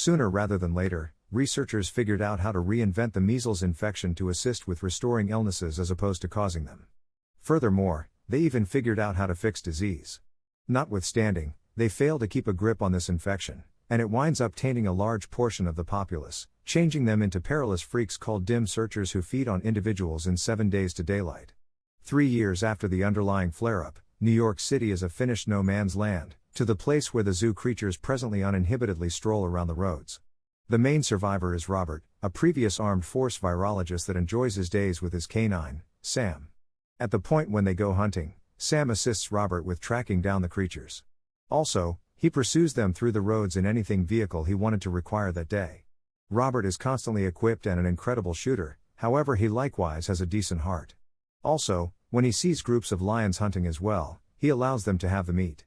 Sooner rather than later, researchers figured out how to reinvent the measles infection to assist with restoring illnesses as opposed to causing them. Furthermore, they even figured out how to fix disease. Notwithstanding, they fail to keep a grip on this infection, and it winds up tainting a large portion of the populace, changing them into perilous freaks called dim searchers who feed on individuals in 7 days to daylight. 3 years after the underlying flare-up, New York City is a finished no man's land, to the place where the zoo creatures presently uninhibitedly stroll around the roads. The main survivor is Robert, a previous armed force virologist that enjoys his days with his canine, Sam. At the point when they go hunting, Sam assists Robert with tracking down the creatures. Also, he pursues them through the roads in anything vehicle he wanted to require that day. Robert is constantly equipped and an incredible shooter, however he likewise has a decent heart. Also, when he sees groups of lions hunting as well, he allows them to have the meat.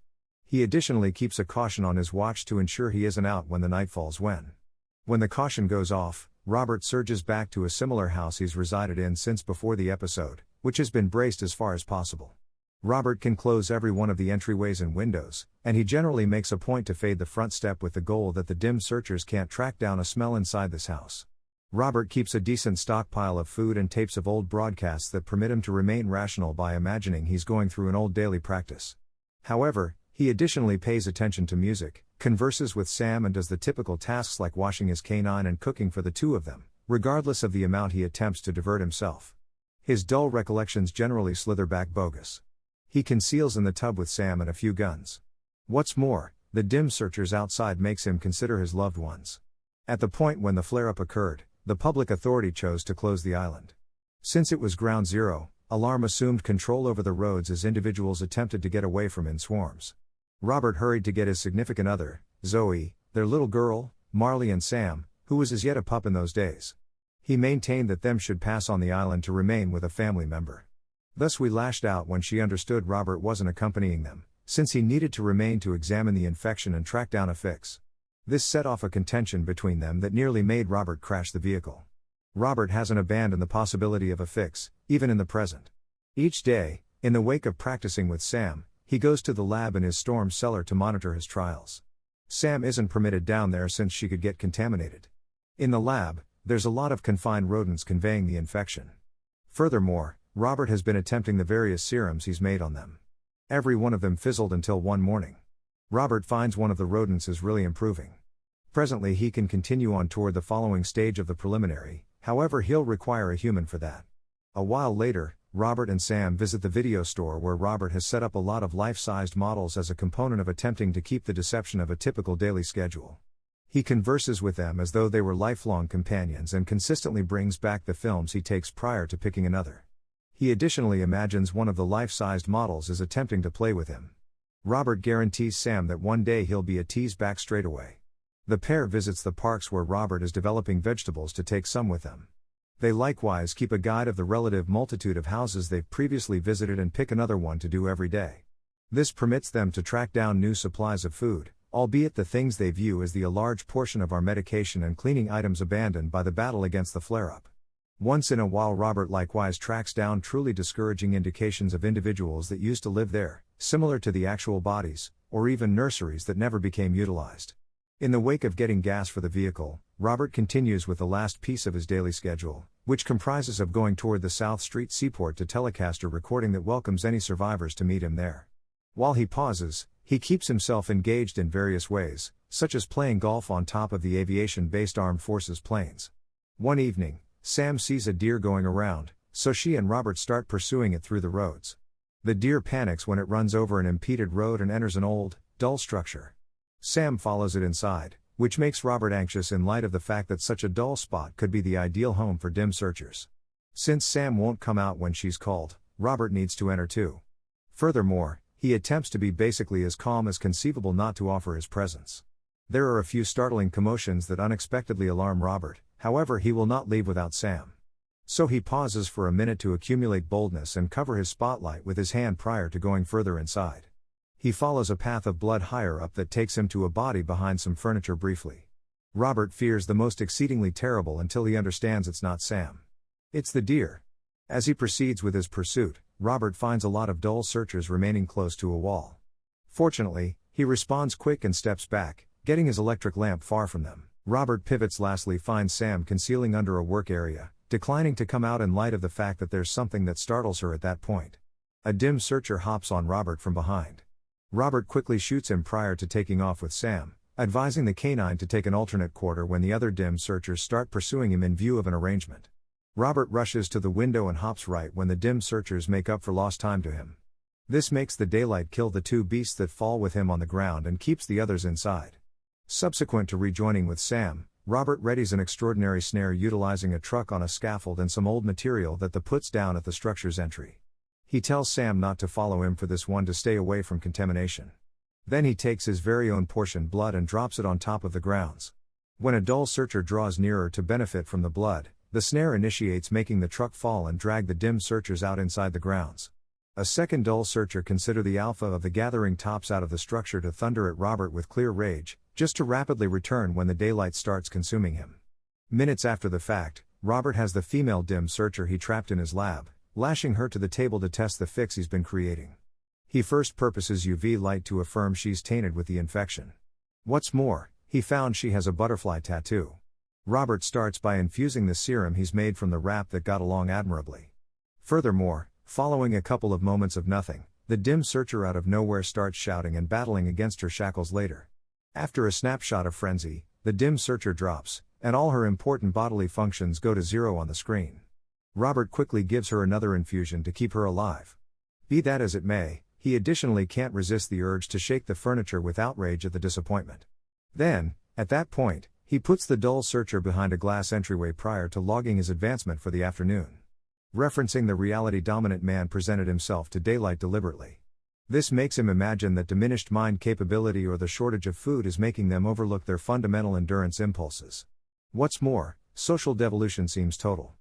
He additionally keeps a caution on his watch to ensure he isn't out when the night falls. When the caution goes off, Robert surges back to a similar house he's resided in since before the episode, which has been braced as far as possible. Robert can close every one of the entryways and windows, and he generally makes a point to fade the front step with the goal that the dim searchers can't track down a smell inside this house. Robert keeps a decent stockpile of food and tapes of old broadcasts that permit him to remain rational by imagining he's going through an old daily practice. However, he additionally pays attention to music, converses with Sam and does the typical tasks like washing his canine and cooking for the two of them, regardless of the amount he attempts to divert himself. His dull recollections generally slither back bogus. He conceals in the tub with Sam and a few guns. What's more, the dim searchers outside makes him consider his loved ones. At the point when the flare-up occurred, the public authority chose to close the island. Since it was ground zero, alarm assumed control over the roads as individuals attempted to get away from in swarms. Robert hurried to get his significant other, Zoe, their little girl, Marley and Sam, who was as yet a pup in those days. He maintained that them should pass on the island to remain with a family member. Thus we lashed out when she understood Robert wasn't accompanying them, since he needed to remain to examine the infection and track down a fix. This set off a contention between them that nearly made Robert crash the vehicle. Robert hasn't abandoned the possibility of a fix, even in the present. Each day, in the wake of practicing with Sam, he goes to the lab in his storm cellar to monitor his trials. Sam isn't permitted down there since she could get contaminated. In the lab, there's a lot of confined rodents conveying the infection. Furthermore, Robert has been attempting the various serums he's made on them. Every one of them fizzled until one morning. Robert finds one of the rodents is really improving. Presently he can continue on toward the following stage of the preliminary, however he'll require a human for that. A while later, Robert and Sam visit the video store where Robert has set up a lot of life-sized models as a component of attempting to keep the deception of a typical daily schedule. He converses with them as though they were lifelong companions and consistently brings back the films he takes prior to picking another. He additionally imagines one of the life-sized models is attempting to play with him. Robert guarantees Sam that one day he'll be a tease back straight away. The pair visits the parks where Robert is developing vegetables to take some with them. They likewise keep a guide of the relative multitude of houses they've previously visited and pick another one to do every day. This permits them to track down new supplies of food, albeit the things they view as a large portion of our medication and cleaning items abandoned by the battle against the flare-up. Once in a while Robert likewise tracks down truly discouraging indications of individuals that used to live there, similar to the actual bodies, or even nurseries that never became utilized. In the wake of getting gas for the vehicle, Robert continues with the last piece of his daily schedule, which comprises of going toward the South Street Seaport to telecast a recording that welcomes any survivors to meet him there. While he pauses, he keeps himself engaged in various ways, such as playing golf on top of the aviation-based armed forces planes. One evening, Sam sees a deer going around, so she and Robert start pursuing it through the roads. The deer panics when it runs over an impeded road and enters an old, dull structure. Sam follows it inside, which makes Robert anxious in light of the fact that such a dull spot could be the ideal home for dim searchers. Since Sam won't come out when she's called, Robert needs to enter too. Furthermore, he attempts to be basically as calm as conceivable not to offer his presence. There are a few startling commotions that unexpectedly alarm Robert, however he will not leave without Sam. So he pauses for a minute to accumulate boldness and cover his spotlight with his hand prior to going further inside. He follows a path of blood higher up that takes him to a body behind some furniture briefly. Robert fears the most exceedingly terrible until he understands it's not Sam. It's the deer. As he proceeds with his pursuit, Robert finds a lot of dull searchers remaining close to a wall. Fortunately, he responds quick and steps back, getting his electric lamp far from them. Robert pivots lastly finds Sam concealing under a work area, declining to come out in light of the fact that there's something that startles her at that point. A dim searcher hops on Robert from behind. Robert quickly shoots him prior to taking off with Sam, advising the canine to take an alternate quarter when the other dim searchers start pursuing him in view of an arrangement. Robert rushes to the window and hops right when the dim searchers make up for lost time to him. This makes the daylight kill the two beasts that fall with him on the ground and keeps the others inside. Subsequent to rejoining with Sam, Robert readies an extraordinary snare utilizing a truck on a scaffold and some old material that puts down at the structure's entry. He tells Sam not to follow him for this one to stay away from contamination. Then he takes his very own portion blood and drops it on top of the grounds. When a dull searcher draws nearer to benefit from the blood, the snare initiates making the truck fall and drag the dim searchers out inside the grounds. A second dull searcher consider the alpha of the gathering tops out of the structure to thunder at Robert with clear rage, just to rapidly return when the daylight starts consuming him. Minutes after the fact, Robert has the female dim searcher he trapped in his lab, lashing her to the table to test the fix he's been creating. He first purposes UV light to affirm she's tainted with the infection. What's more, he found she has a butterfly tattoo. Robert starts by infusing the serum he's made from the wrap that got along admirably. Furthermore, following a couple of moments of nothing, the dim searcher out of nowhere starts shouting and battling against her shackles later. After a snapshot of frenzy, the dim searcher drops, and all her important bodily functions go to zero on the screen. Robert quickly gives her another infusion to keep her alive. Be that as it may, he additionally can't resist the urge to shake the furniture with outrage at the disappointment. Then, at that point, he puts the dull searcher behind a glass entryway prior to logging his advancement for the afternoon. Referencing the reality-dominant man presented himself to daylight deliberately. This makes him imagine that diminished mind capability or the shortage of food is making them overlook their fundamental endurance impulses. What's more, social devolution seems total.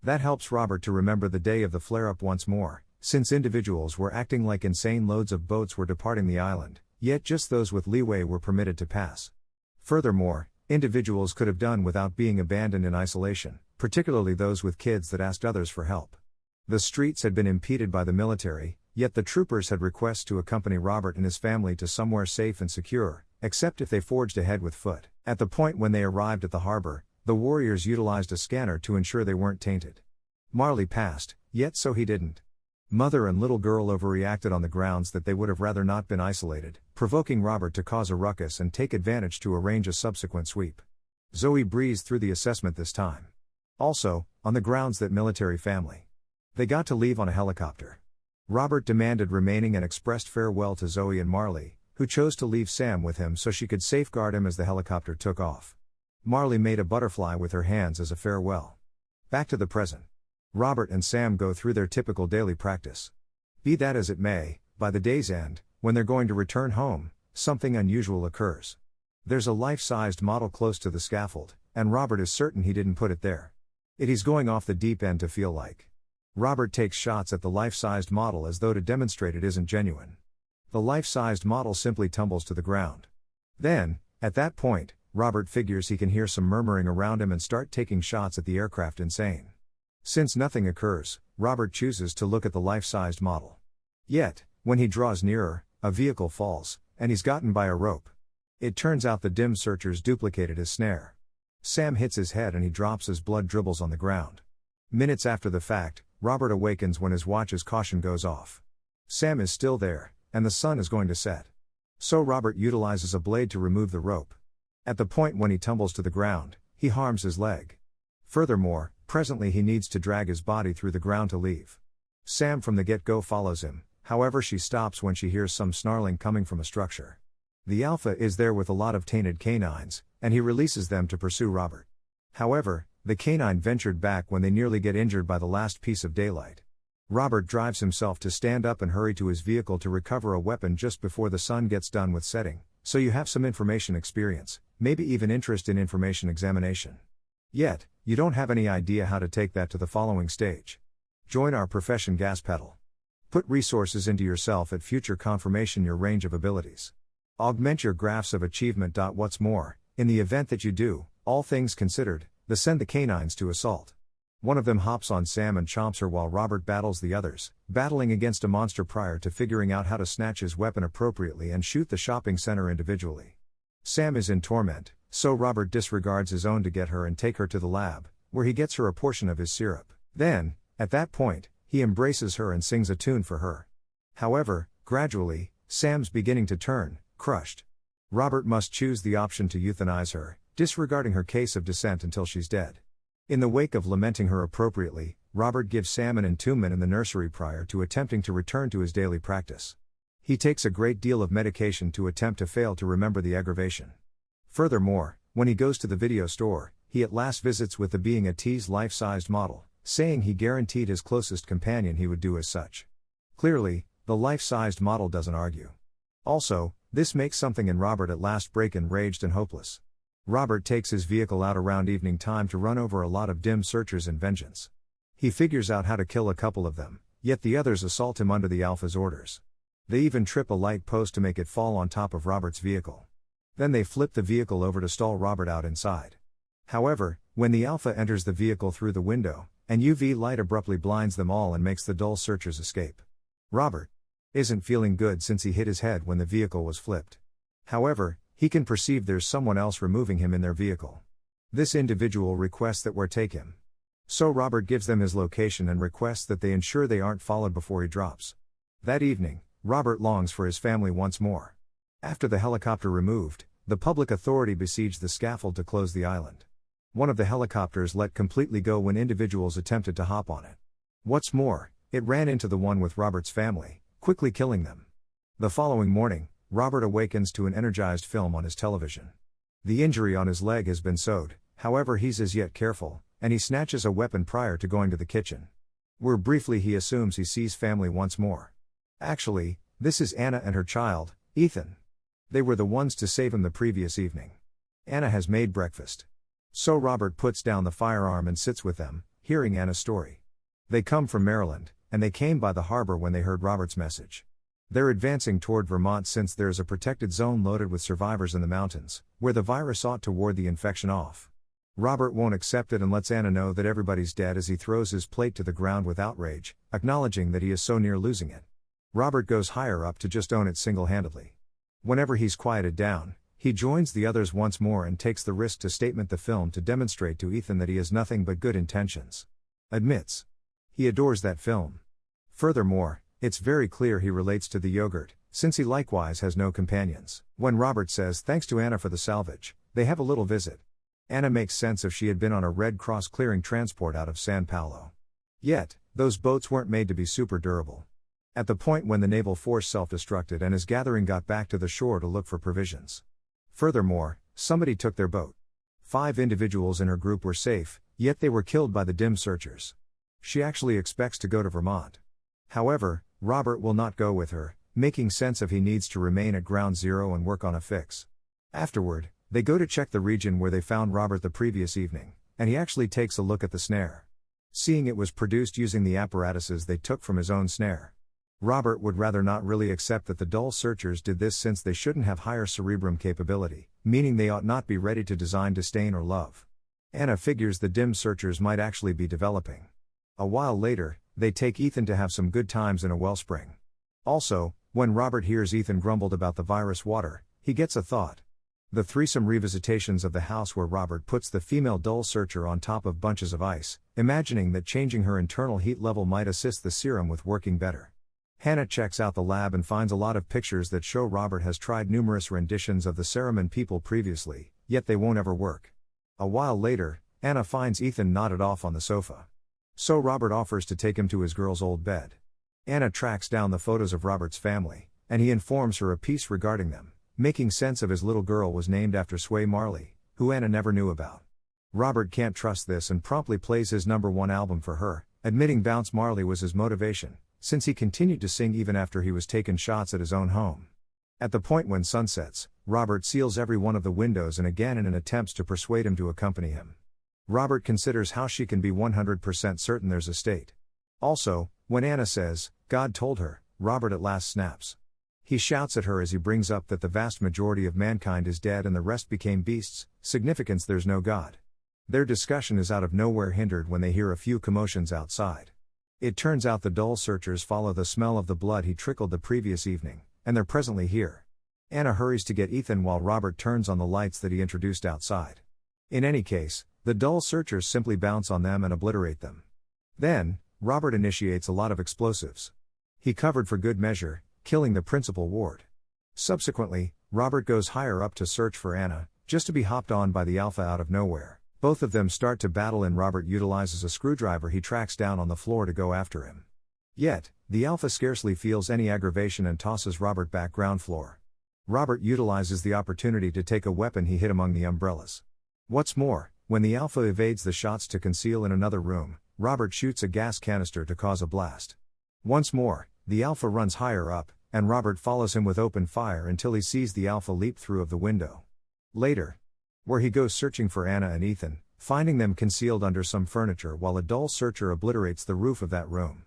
That helps Robert to remember the day of the flare-up once more, since individuals were acting like insane loads of boats were departing the island, yet just those with leeway were permitted to pass. Furthermore, individuals could have done without being abandoned in isolation, particularly those with kids that asked others for help. The streets had been impeded by the military, yet the troopers had requests to accompany Robert and his family to somewhere safe and secure, except if they forged ahead with foot. At the point when they arrived at the harbor, the warriors utilized a scanner to ensure they weren't tainted. Marley passed, yet so he didn't. Mother and little girl overreacted on the grounds that they would have rather not been isolated, provoking Robert to cause a ruckus and take advantage to arrange a subsequent sweep. Zoe breezed through the assessment this time. Also, on the grounds that military family. They got to leave on a helicopter. Robert demanded remaining and expressed farewell to Zoe and Marley, who chose to leave Sam with him so she could safeguard him as the helicopter took off. Marley made a butterfly with her hands as a farewell. Back to the present. Robert and Sam go through their typical daily practice. Be that as it may, by the day's end, when they're going to return home, something unusual occurs. There's a life-sized model close to the scaffold, and Robert is certain he didn't put it there. He's going off the deep end to feel like. Robert takes shots at the life-sized model as though to demonstrate it isn't genuine. The life-sized model simply tumbles to the ground. Then, at that point, Robert figures he can hear some murmuring around him and start taking shots at the aircraft insane. Since nothing occurs, Robert chooses to look at the life-sized model. Yet, when he draws nearer, a vehicle falls, and he's gotten by a rope. It turns out the dim searchers duplicated his snare. Sam hits his head and he drops as blood dribbles on the ground. Minutes after the fact, Robert awakens when his watch's caution goes off. Sam is still there, and the sun is going to set. So Robert utilizes a blade to remove the rope. At the point when he tumbles to the ground, he harms his leg. Furthermore, presently he needs to drag his body through the ground to leave. Sam from the get-go follows him, however she stops when she hears some snarling coming from a structure. The alpha is there with a lot of tainted canines, and he releases them to pursue Robert. However, the canine ventured back when they nearly get injured by the last piece of daylight. Robert drives himself to stand up and hurry to his vehicle to recover a weapon just before the sun gets done with setting, so you have some information experience, maybe even interest in information examination. Yet, you don't have any idea how to take that to the following stage. Join our profession gas pedal. Put resources into yourself at future confirmation your range of abilities. Augment your graphs of achievement. What's more, in the event that you do, all things considered, send the canines to assault. One of them hops on Sam and chomps her while Robert battles the others, battling against a monster prior to figuring out how to snatch his weapon appropriately and shoot the shopping center individually. Sam is in torment, so Robert disregards his own to get her and take her to the lab, where he gets her a portion of his syrup. Then, at that point, he embraces her and sings a tune for her. However, gradually, Sam's beginning to turn, crushed. Robert must choose the option to euthanize her, disregarding her case of descent until she's dead. In the wake of lamenting her appropriately, Robert gives Sam an entombment in the nursery prior to attempting to return to his daily practice. He takes a great deal of medication to attempt to fail to remember the aggravation. Furthermore, when he goes to the video store, he at last visits with the being a teased life-sized model, saying he guaranteed his closest companion he would do as such. Clearly, the life-sized model doesn't argue. Also, this makes something in Robert at last break enraged and hopeless. Robert takes his vehicle out around evening time to run over a lot of dim searchers in vengeance. He figures out how to kill a couple of them, yet the others assault him under the Alpha's orders. They even trip a light post to make it fall on top of Robert's vehicle. Then they flip the vehicle over to stall Robert out inside. However, when the Alpha enters the vehicle through the window, an UV light abruptly blinds them all and makes the dull searchers escape. Robert isn't feeling good since he hit his head when the vehicle was flipped. However, he can perceive there's someone else removing him in their vehicle. This individual requests that where take him. So Robert gives them his location and requests that they ensure they aren't followed before he drops. That evening, Robert longs for his family once more. After the helicopter removed, the public authority besieged the scaffold to close the island. One of the helicopters let completely go when individuals attempted to hop on it. What's more, it ran into the one with Robert's family, quickly killing them. The following morning, Robert awakens to an energized film on his television. The injury on his leg has been sewed, however he's as yet careful, and he snatches a weapon prior to going to the kitchen. Where briefly he assumes he sees family once more. Actually, this is Anna and her child, Ethan. They were the ones to save him the previous evening. Anna has made breakfast. So Robert puts down the firearm and sits with them, hearing Anna's story. They come from Maryland, and they came by the harbor when they heard Robert's message. They're advancing toward Vermont since there is a protected zone loaded with survivors in the mountains, where the virus ought to ward the infection off. Robert won't accept it and lets Anna know that everybody's dead as he throws his plate to the ground with outrage, acknowledging that he is so near losing it. Robert goes higher up to just own it single-handedly. Whenever he's quieted down, he joins the others once more and takes the risk to statement the film to demonstrate to Ethan that he has nothing but good intentions. Admits he adores that film. Furthermore, it's very clear he relates to the yogurt, since he likewise has no companions. When Robert says thanks to Anna for the salvage, they have a little visit. Anna makes sense if she had been on a Red Cross clearing transport out of San Paulo. Yet, those boats weren't made to be super durable. At the point when the naval force self-destructed and his gathering got back to the shore to look for provisions. Furthermore, somebody took their boat. 5 individuals in her group were safe, yet they were killed by the dim searchers. She actually expects to go to Vermont. However, Robert will not go with her, making sense of he needs to remain at ground zero and work on a fix. Afterward, they go to check the region where they found Robert the previous evening, and he actually takes a look at the snare. Seeing it was produced using the apparatuses they took from his own snare. Robert would rather not really accept that the dull searchers did this since they shouldn't have higher cerebrum capability, meaning they ought not be ready to design disdain or love. Anna figures the dim searchers might actually be developing. A while later, they take Ethan to have some good times in a wellspring. Also, when Robert hears Ethan grumbled about the virus water, he gets a thought. The threesome revisitations of the house where Robert puts the female dull searcher on top of bunches of ice, imagining that changing her internal heat level might assist the serum with working better. Hannah checks out the lab and finds a lot of pictures that show Robert has tried numerous renditions of the serum in people previously, yet they won't ever work. A while later, Anna finds Ethan nodded off on the sofa. So Robert offers to take him to his girl's old bed. Anna tracks down the photos of Robert's family, and he informs her a piece regarding them, making sense of his little girl was named after Sway Marley, who Anna never knew about. Robert can't trust this and promptly plays his #1 album for her, admitting Bounce Marley was his motivation, since he continued to sing even after he was taking shots at his own home. At the point when sun sets, Robert seals every one of the windows and again in an attempt to persuade him to accompany him. Robert considers how she can be 100% certain there's a state. Also, when Anna says, God told her, Robert at last snaps. He shouts at her as he brings up that the vast majority of mankind is dead and the rest became beasts, significance there's no God. Their discussion is out of nowhere hindered when they hear a few commotions outside. It turns out the dull searchers follow the smell of the blood he trickled the previous evening, and they're presently here. Anna hurries to get Ethan while Robert turns on the lights that he introduced outside. In any case, the dull searchers simply bounce on them and obliterate them. Then, Robert initiates a lot of explosives. He covered for good measure, killing the principal ward. Subsequently, Robert goes higher up to search for Anna, just to be hopped on by the Alpha out of nowhere. Both of them start to battle and Robert utilizes a screwdriver he tracks down on the floor to go after him. Yet, the Alpha scarcely feels any aggravation and tosses Robert back ground floor. Robert utilizes the opportunity to take a weapon he hid among the umbrellas. What's more, when the Alpha evades the shots to conceal in another room, Robert shoots a gas canister to cause a blast. Once more, the Alpha runs higher up, and Robert follows him with open fire until he sees the Alpha leap through of the window. Later, where he goes searching for Anna and Ethan, finding them concealed under some furniture while a dull searcher obliterates the roof of that room.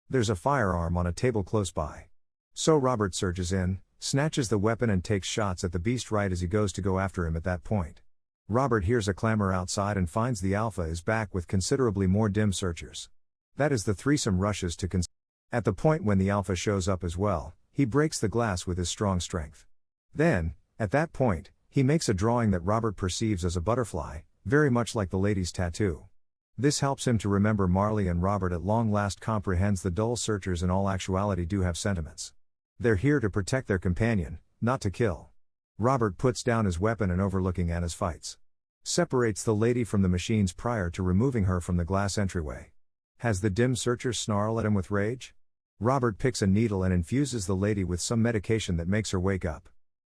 There's a firearm on a table close by. So Robert surges in, snatches the weapon and takes shots at the beast right as he goes to go after him at that point. Robert hears a clamor outside and finds the Alpha is back with considerably more dim searchers. That is the threesome rushes to At the point when the Alpha shows up as well, he breaks the glass with his strong strength. Then, at that point, he makes a drawing that Robert perceives as a butterfly, very much like the lady's tattoo. This helps him to remember Marley, and Robert at long last comprehends the dull searchers in all actuality do have sentiments. They're here to protect their companion, not to kill. Robert puts down his weapon and, overlooking Anna's fights, separates the lady from the machines prior to removing her from the glass entryway. Has the dim searcher snarl at him with rage? Robert picks a needle and infuses the lady with some medication that makes her wake up.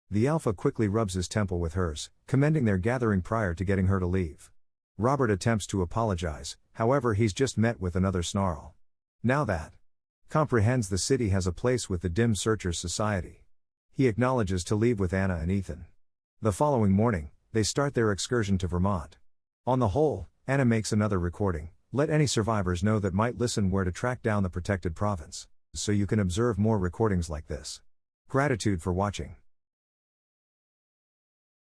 The Alpha quickly rubs his temple with hers, commending their gathering prior to getting her to leave. Robert attempts to apologize, however he's just met with another snarl. Now that comprehends the city has a place with the dim searchers society. He acknowledges to leave with Anna and Ethan. The following morning, they start their excursion to Vermont. On the whole, Anna makes another recording, let any survivors know that might listen where to track down the protected province, so you can observe more recordings like this. Gratitude for watching.